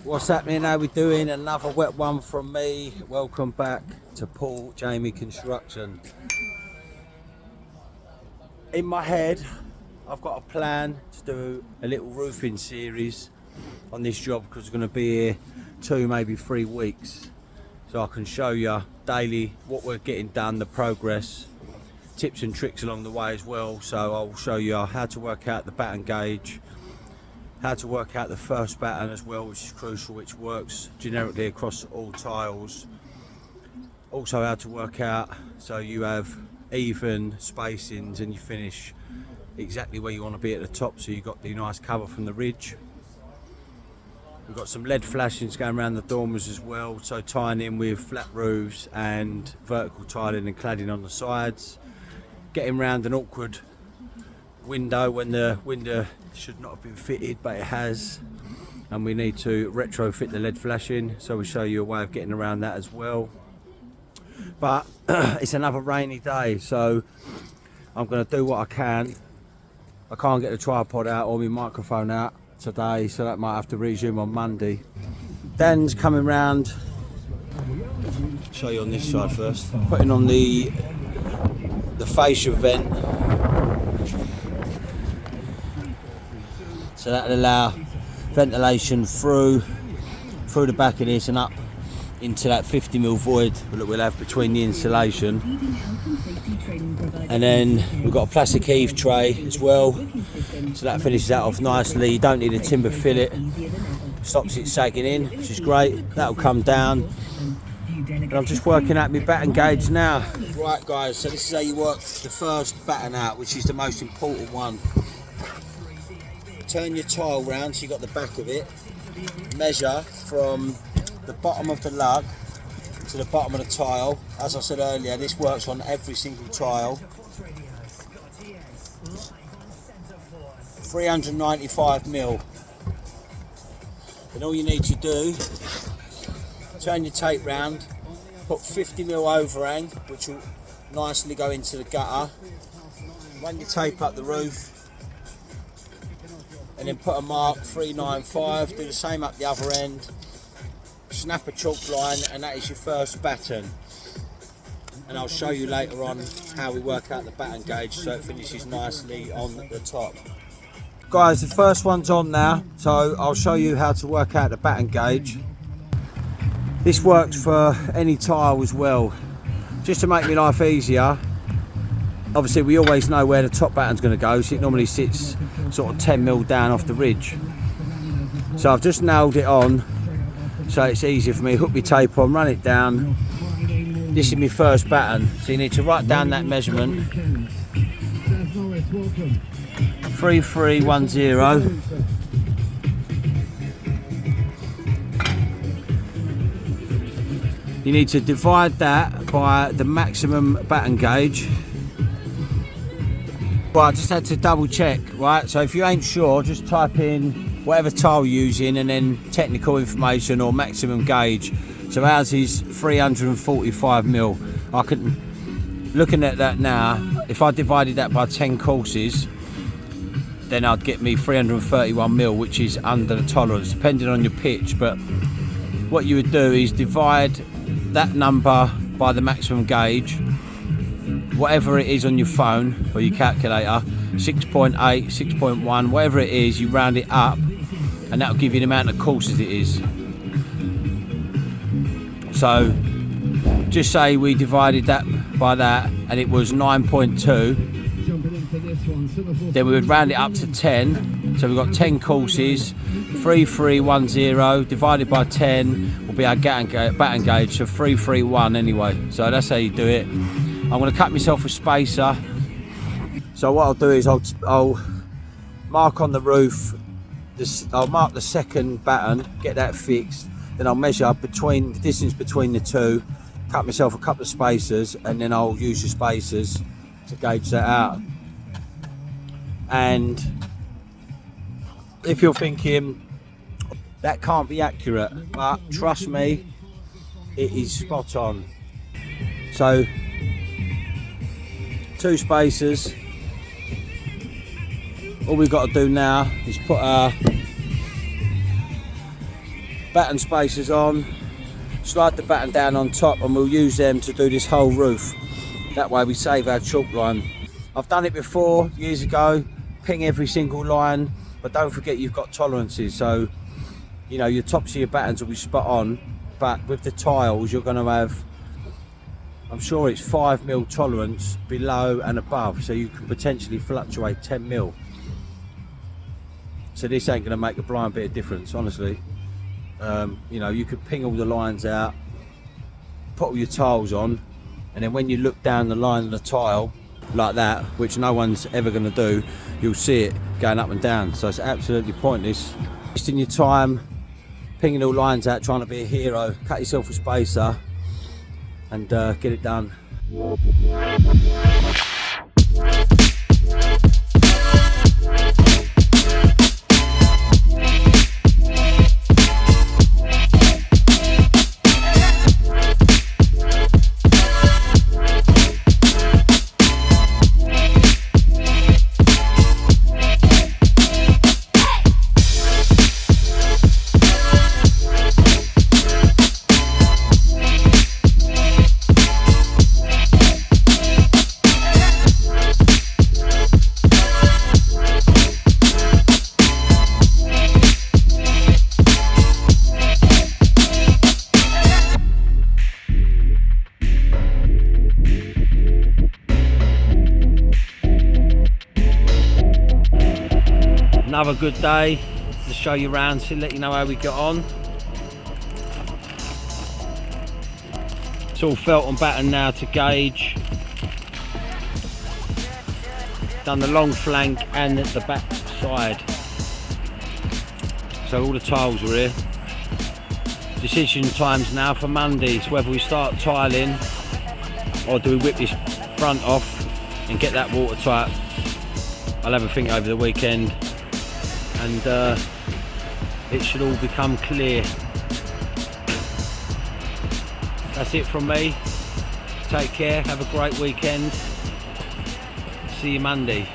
What's happening? How we doing? Another wet one from me. Welcome back to Paul Jamie Construction. In my head, I've got a plan to do a little roofing series on this job because we're going to be here 2, maybe 3 weeks. So I can show you daily what we're getting done, the progress, tips and tricks along the way as well. So I'll show you how to work out the batten gauge, how to work out the first batten as well, which is crucial, which works generically across all tiles. Also how to work out so you have even spacings and you finish exactly where you want to be at the top, so you've got the nice cover from the ridge. We've got some LED flashings going around the dormers as well, so tying in with flat roofs and vertical tiling and cladding on the sides. Getting around an awkward window when the window should not have been fitted, but it has, and we need to retrofit the LED flashing, so we'll show you a way of getting around that as well. But it's another rainy day, so I'm going to do what I can. I can't get the tripod out or my microphone out today, so that might have to resume on Monday. Dan's coming round. Show you on this side first. Putting on the fascia vent, so that'll allow ventilation through the back of this and up into that 50mm void that we'll have between the insulation. And then we've got a plastic eave tray as well, so that finishes that off nicely. You don't need a timber fillet, stops it sagging in, which is great. That'll come down. And I'm just working out my batten gauge now. Right guys, so this is how you work the first batten out, which is the most important one. Turn your tile round so you got the back of it. Measure from the bottom of the lug to the bottom of the tile. As I said earlier, this works on every single tile. 395mm. And all you need to do, turn your tape round, put 50mm overhang, which will nicely go into the gutter. Run your tape up the roof, and then put a mark 395, do the same up the other end, snap a chalk line, and that is your first batten. And I'll show you later on how we work out the batten gauge so it finishes nicely on the top. Guys, the first one's on now, so I'll show you how to work out the batten gauge. This works for any tile as well. Just to make my life easier, obviously we always know where the top batten's going to go, so it normally sits sort of 10mm down off the ridge. So I've just nailed it on, so it's easier for me. Hook my tape on, run it down. This is my first batten, so you need to write down that measurement. 3310. You need to divide that by the maximum batten gauge. Well, I just had to double check, right? So if you ain't sure, just type in whatever tile you're using and then technical information or maximum gauge. So ours is 345mm. I can, looking at that now, if I divided that by 10 courses, then I'd get me 331mm, which is under the tolerance, depending on your pitch. But what you would do is divide that number by the maximum gauge, whatever it is on your phone or your calculator, 6.8, 6.1, whatever it is, you round it up, and that'll give you the amount of courses it is. So just say we divided that by that and it was 9.2, then we would round it up to 10. So we've got 10 courses. 3310 divided by 10 will be our batten gauge, so 331 anyway. So that's how you do it. I'm going to cut myself a spacer. So what I'll do is I'll mark on the roof. I'll mark the second batten, get that fixed. Then I'll measure the distance between the two, cut myself a couple of spacers, and then I'll use the spacers to gauge that out. And if you're thinking that can't be accurate, but trust me, it is spot on. So 2 spacers. All we've got to do now is put our batten spacers on, slide the batten down on top, and we'll use them to do this whole roof. That way we save our chalk line. I've done it before, years ago, ping every single line, but don't forget you've got tolerances, so you know your tops of your battens will be spot on, but with the tiles you're going to have, I'm sure it's 5mm tolerance below and above, so you can potentially fluctuate 10mm. So this ain't going to make a blind bit of difference, honestly. You know, you could ping all the lines out, put all your tiles on, and then when you look down the line of the tile like that, which no one's ever going to do, you'll see it going up and down. So it's absolutely pointless wasting your time pinging all lines out trying to be a hero. Cut yourself a spacer and get it done. Another good day to show you around, to let you know how we got on. It's all felt on batten now to gauge. Done the long flank and the back side. So all the tiles are here. Decision times now for Monday. It's whether we start tiling or do we whip this front off and get that watertight. I'll have a think over the weekend. And it should all become clear. That's it from me. Take care, have a great weekend. See you Monday.